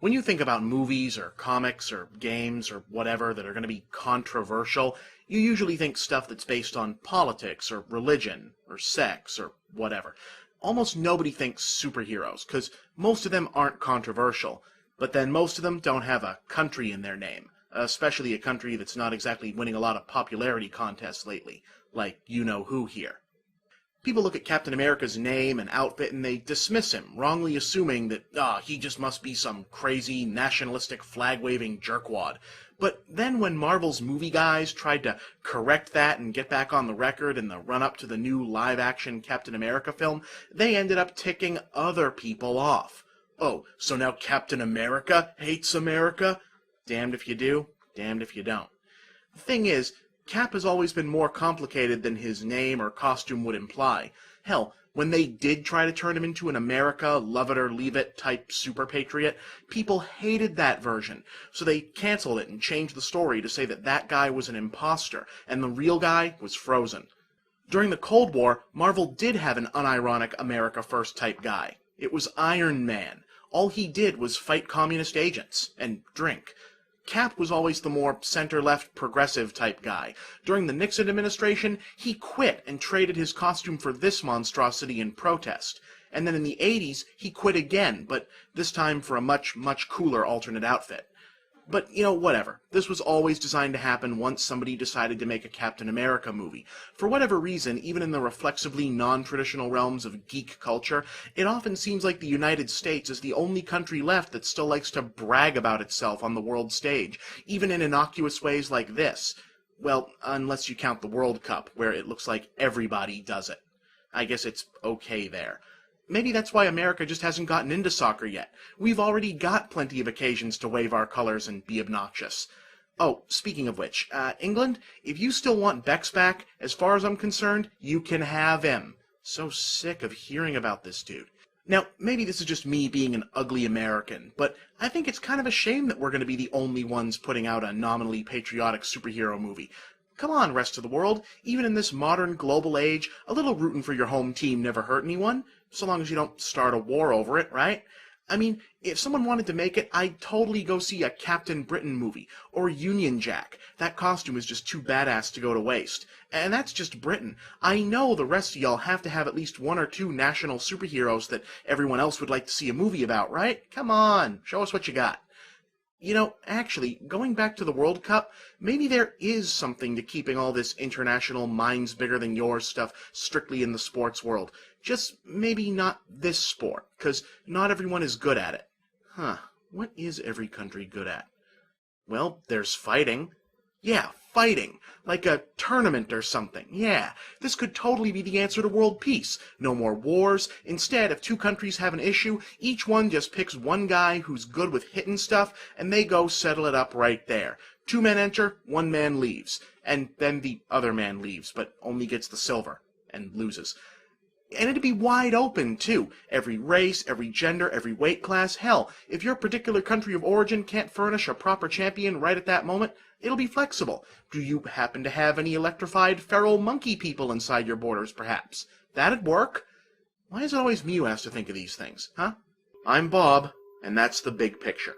When you think about movies or comics or games or whatever that are going to be controversial, you usually think stuff that's based on politics or religion or sex or whatever. Almost nobody thinks superheroes, because most of them aren't controversial, but then most of them don't have a country in their name, especially a country that's not exactly winning a lot of popularity contests lately, like you-know-who here. People look at Captain America's name and outfit and they dismiss him, wrongly assuming that, he just must be some crazy, nationalistic, flag-waving jerkwad. But then when Marvel's movie guys tried to correct that and get back on the record in the run-up to the new live-action Captain America film, they ended up ticking other people off. Oh, so now Captain America hates America? Damned if you do, damned if you don't. The thing is, Cap has always been more complicated than his name or costume would imply. Hell, when they did try to turn him into an America, love it or leave it type super patriot, people hated that version, so they canceled it and changed the story to say that that guy was an imposter, and the real guy was frozen. During the Cold War, Marvel did have an unironic America First type guy. It was Iron Man. All he did was fight communist agents, and drink. Cap was always the more center-left progressive type guy. During the Nixon administration, he quit and traded his costume for this monstrosity in protest. And then in the 80s, he quit again, but this time for a much, much cooler alternate outfit. But, whatever. This was always designed to happen once somebody decided to make a Captain America movie. For whatever reason, even in the reflexively non-traditional realms of geek culture, it often seems like the United States is the only country left that still likes to brag about itself on the world stage, even in innocuous ways like this. Well, unless you count the World Cup, where it looks like everybody does it. I guess it's okay there. Maybe that's why America just hasn't gotten into soccer yet. We've already got plenty of occasions to wave our colors and be obnoxious. Oh, speaking of which, England, if you still want Bex back, as far as I'm concerned, you can have him. So sick of hearing about this dude. Now, maybe this is just me being an ugly American, but I think it's kind of a shame that we're going to be the only ones putting out a nominally patriotic superhero movie. Come on, rest of the world. Even in this modern global age, a little rooting for your home team never hurt anyone, so long as you don't start a war over it, right? I mean, if someone wanted to make it, I'd totally go see a Captain Britain movie, or Union Jack. That costume is just too badass to go to waste. And that's just Britain. I know the rest of y'all have to have at least one or two national superheroes that everyone else would like to see a movie about, right? Come on, show us what you got. Actually, going back to the World Cup, maybe there is something to keeping all this international minds-bigger-than-yours stuff strictly in the sports world. Just maybe not this sport, 'cause not everyone is good at it. What is every country good at? Well, there's fighting. Yeah, fighting. Like a tournament or something. Yeah, this could totally be the answer to world peace. No more wars. Instead, if two countries have an issue, each one just picks one guy who's good with hitting stuff, and they go settle it up right there. 2 men enter, 1 man leaves. And then the other man leaves, but only gets the silver, and loses. And it'd be wide open, too. Every race, every gender, every weight class. Hell, if your particular country of origin can't furnish a proper champion right at that moment, it'll be flexible. Do you happen to have any electrified feral monkey people inside your borders, perhaps? That'd work. Why is it always me who has to think of these things, huh? I'm Bob, and that's the big picture.